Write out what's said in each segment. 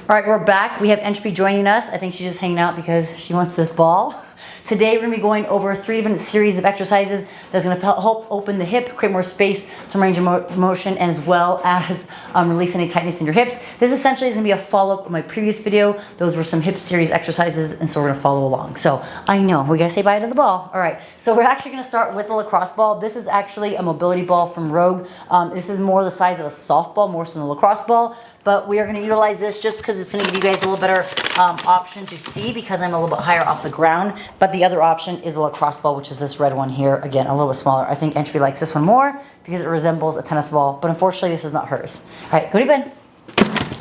All right, we're back. We have Entropy joining us. I think she's just hanging out because she wants this ball. Today we're going to be going over 3 different series of exercises that's going to help open the hip, create more space, some range of motion, and as well as release any tightness in your hips. This essentially is going to be a follow-up of my previous video. Those were some hip series exercises, and so we're going to follow along. So I know, we got to say bye to the ball. All right, so we're actually going to start with the lacrosse ball. This is actually a mobility ball from Rogue. This is more the size of a softball, more so than a lacrosse ball. But we are going to utilize this just because it's going to give you guys a little better option to see because I'm a little bit higher off the ground. But the other option is a lacrosse ball, which is this red one here. Again, a little bit smaller. I think Entropy likes this one more because it resembles a tennis ball. But unfortunately, this is not hers. All right, go to bed.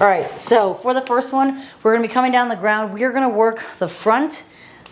All right, so for the first one, we're going to be coming down the ground. We are going to work the front,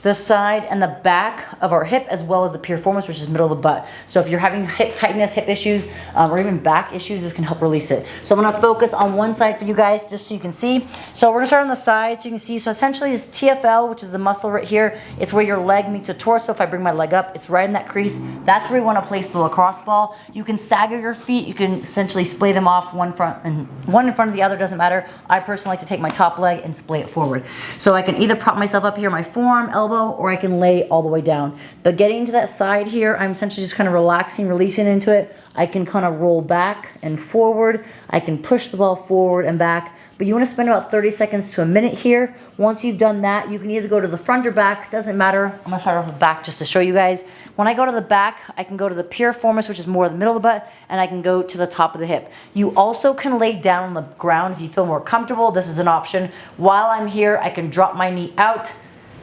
the side, and the back of our hip, as well as the piriformis, which is middle of the butt. So if you're having hip tightness, hip issues, or even back issues, this can help release it. So I'm gonna focus on one side for you guys, just so you can see. So we're gonna start on the side, so you can see. So essentially it's TFL, which is the muscle right here. It's where your leg meets the torso. If I bring my leg up, it's right in that crease. That's where we wanna place the lacrosse ball. You can stagger your feet. You can essentially splay them off, one in front of the other, doesn't matter. I personally like to take my top leg and splay it forward. So I can either prop myself up here, my forearm, elbow, or I can lay all the way down. But getting to that side here, I'm essentially just kind of relaxing, releasing into it. I can kind of roll back and forward. I can push the ball forward and back. But you want to spend about 30 seconds to a minute here. Once you've done that, you can either go to the front or back. Doesn't matter. I'm going to start off with the back just to show you guys. When I go to the back, I can go to the piriformis, which is more the middle of the butt, and I can go to the top of the hip. You also can lay down on the ground if you feel more comfortable. This is an option. While I'm here, I can drop my knee out,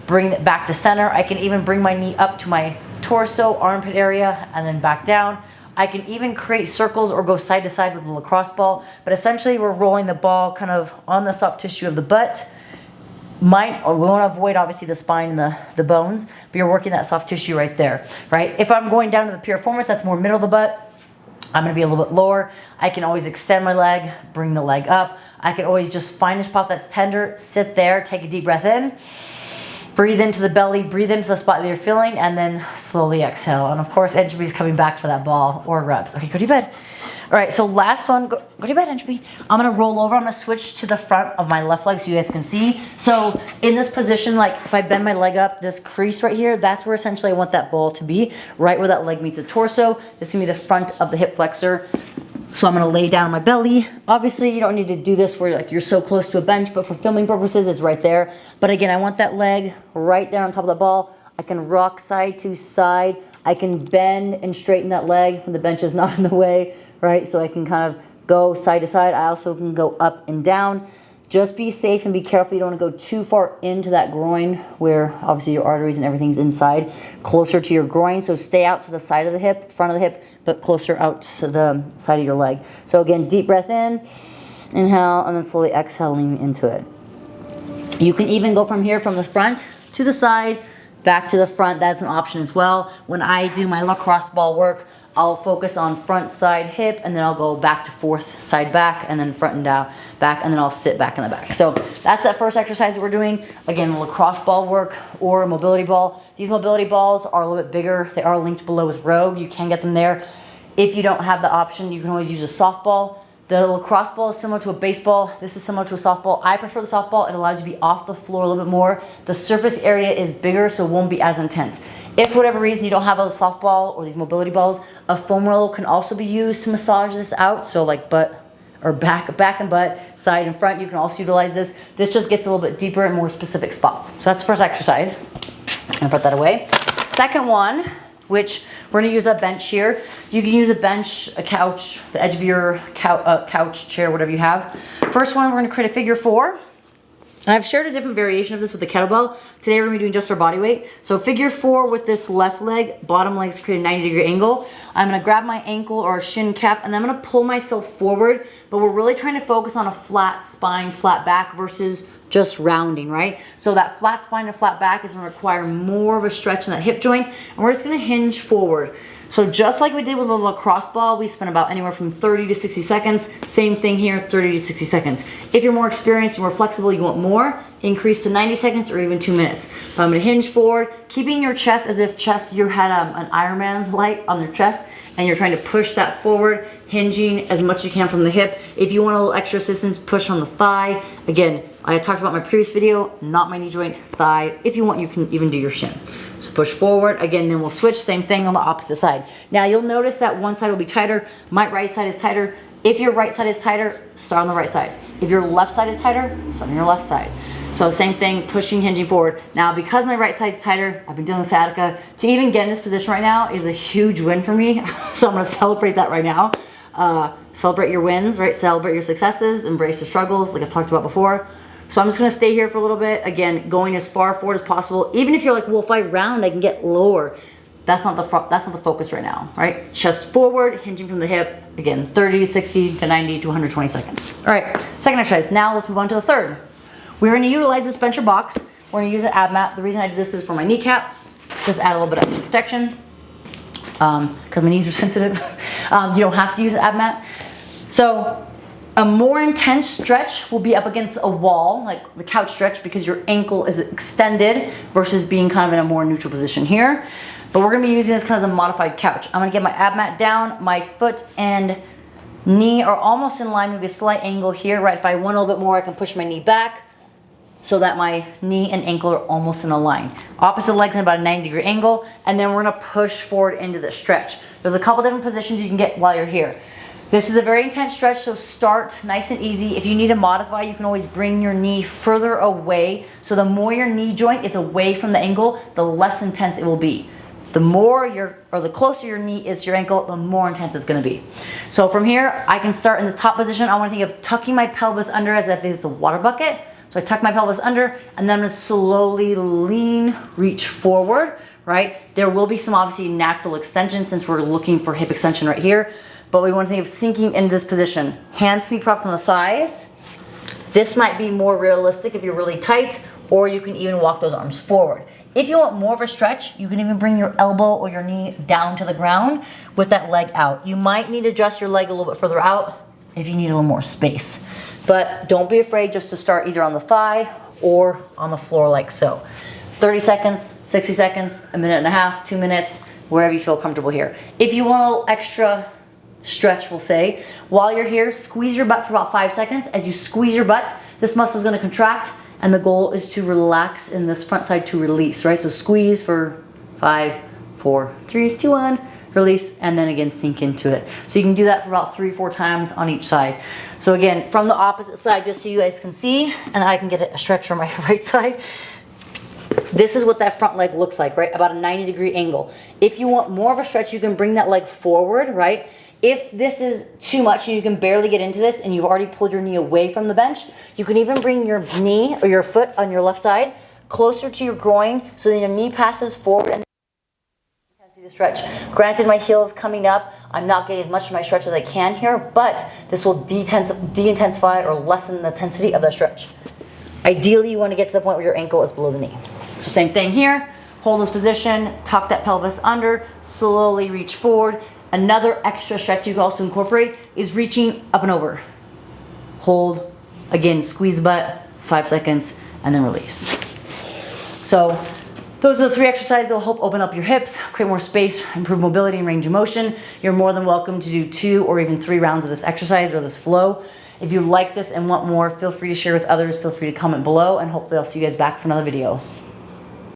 bring it back to center. I can even bring my knee up to my torso, armpit area, and then back down. I can even create circles or go side to side with the lacrosse ball, but essentially we're rolling the ball kind of on the soft tissue of the butt. We want to avoid obviously the spine and the bones, but you're working that soft tissue right there, right? If I'm going down to the piriformis, that's more middle of the butt. I'm going to be a little bit lower. I can always extend my leg, bring the leg up. I can always just find a spot that's tender, sit there, take a deep breath in. Breathe into the belly, breathe into the spot that you're feeling, and then slowly exhale. And of course, Entropy's coming back for that ball or reps. Okay, go to bed. All right, so last one, go to bed, Entropy. I'm gonna roll over, I'm gonna switch to the front of my left leg so you guys can see. So in this position, like if I bend my leg up, this crease right here, that's where essentially I want that ball to be, right where that leg meets the torso. This is gonna be the front of the hip flexor. So I'm gonna lay down on my belly. Obviously, you don't need to do this where like you're so close to a bench, but for filming purposes, it's right there. But again, I want that leg right there on top of the ball. I can rock side to side. I can bend and straighten that leg when the bench is not in the way, right? So I can kind of go side to side. I also can go up and down. Just be safe and be careful. You don't want to go too far into that groin where obviously your arteries and everything's inside, closer to your groin. So stay out to the side of the hip, front of the hip, but closer out to the side of your leg. So again, deep breath in, inhale, and then slowly exhaling into it. You can even go from here, from the front to the side, back to the front. That's an option as well. When I do my lacrosse ball work, I'll focus on front side hip, and then I'll go back to fourth side back, and then front and down back, and then I'll sit back in the back. So that's that first exercise that we're doing. Again, lacrosse ball work or mobility ball. These mobility balls are a little bit bigger. They are linked below with Rogue. You can get them there. If you don't have the option, you can always use a softball. The lacrosse ball is similar to a baseball. This is similar to a softball. I prefer the softball. It allows you to be off the floor a little bit more. The surface area is bigger, so it won't be as intense. If for whatever reason you don't have a softball or these mobility balls, a foam roller can also be used to massage this out. So like butt or back and butt, side and front, you can also utilize this. This just gets a little bit deeper in more specific spots. So that's the first exercise. I'm gonna put that away. Second one, which we're gonna use a bench here. You can use a bench, a couch, the edge of your couch, chair, whatever you have. First one, we're gonna create a figure 4. And I've shared a different variation of this with the kettlebell. Today we're gonna be doing just our body weight. So figure 4 with this left leg, bottom leg's create a 90-degree angle. I'm gonna grab my ankle or shin calf, and then I'm gonna pull myself forward, but we're really trying to focus on a flat spine, flat back versus just rounding, right? So that flat spine and flat back is gonna require more of a stretch in that hip joint, and we're just gonna hinge forward. So just like we did with the lacrosse ball, we spent about anywhere from 30 to 60 seconds. Same thing here, 30 to 60 seconds. If you're more experienced, you're more flexible, you want more, increase to 90 seconds or even 2 minutes. But I'm gonna hinge forward, keeping your chest as if you had an Ironman light on your chest, and you're trying to push that forward, hinging as much as you can from the hip. If you want a little extra assistance, push on the thigh. Again, I talked about my previous video, not my knee joint, thigh. If you want, you can even do your shin. So push forward, again, then we'll switch, same thing on the opposite side. Now you'll notice that one side will be tighter, my right side is tighter. If your right side is tighter, start on the right side. If your left side is tighter, start on your left side. So same thing, pushing, hinging forward. Now because my right side's tighter, I've been doing sciatica, to even get in this position right now is a huge win for me. So I'm gonna celebrate that right now. Celebrate your wins, right? Celebrate your successes, embrace your struggles, like I've talked about before. So I'm just gonna stay here for a little bit. Again, going as far forward as possible. Even if you're like, well, if I round, I can get lower. That's not the focus right now, right? Chest forward, hinging from the hip. Again, 30, 60 to 90 to 120 seconds. All right, second exercise. Now let's move on to the third. We're gonna utilize this bencher box. We're gonna use an ab mat. The reason I do this is for my kneecap. Just add a little bit of extra protection because my knees are sensitive. You don't have to use an ab mat. So a more intense stretch will be up against a wall, like the couch stretch, because your ankle is extended versus being kind of in a more neutral position here. But we're gonna be using this kind of as a modified couch. I'm gonna get my ab mat down, my foot and knee are almost in line, maybe a slight angle here, right? If I want a little bit more, I can push my knee back so that my knee and ankle are almost in a line. Opposite legs in about a 90-degree angle, and then we're gonna push forward into the stretch. There's a couple different positions you can get while you're here. This is a very intense stretch, so start nice and easy. If you need to modify, you can always bring your knee further away. So the more your knee joint is away from the ankle, the less intense it will be. The more the closer your knee is to your ankle, the more intense it's gonna be. So from here, I can start in this top position. I wanna think of tucking my pelvis under as if it's a water bucket. So I tuck my pelvis under, and then I'm gonna slowly lean, reach forward, right? There will be some obviously natural extension since we're looking for hip extension right here, but we wanna think of sinking into this position. Hands can be propped on the thighs. This might be more realistic if you're really tight, or you can even walk those arms forward. If you want more of a stretch, you can even bring your elbow or your knee down to the ground with that leg out. You might need to adjust your leg a little bit further out if you need a little more space. But don't be afraid just to start either on the thigh or on the floor like so. 30 seconds, 60 seconds, a minute and a half, 2 minutes, wherever you feel comfortable here. If you want a little extra stretch, we'll say, while you're here, squeeze your butt for about 5 seconds. As you squeeze your butt, this muscle is gonna contract, and the goal is to relax in this front side to release, right? So squeeze for 5, 4, 3, 2, 1, release, and then again sink into it. So you can do that for about 3 or 4 times on each side. So again, from the opposite side, just so you guys can see, and I can get a stretch from my right side. This is what that front leg looks like, right? About a 90-degree angle. If you want more of a stretch, you can bring that leg forward, right? If this is too much and you can barely get into this and you've already pulled your knee away from the bench, you can even bring your knee or your foot on your left side closer to your groin so that your knee passes forward and intensity to stretch. Granted, my heel is coming up. I'm not getting as much of my stretch as I can here, but this will de-intensify or lessen the intensity of the stretch. Ideally, you want to get to the point where your ankle is below the knee. So same thing here. Hold this position, tuck that pelvis under, slowly reach forward. Another extra stretch you can also incorporate is reaching up and over. Hold, again, squeeze butt, 5 seconds, and then release. So those are the 3 exercises that will help open up your hips, create more space, improve mobility and range of motion. You're more than welcome to do 2 or even 3 rounds of this exercise or this flow. If you like this and want more, feel free to share with others. Feel free to comment below, and hopefully I'll see you guys back for another video.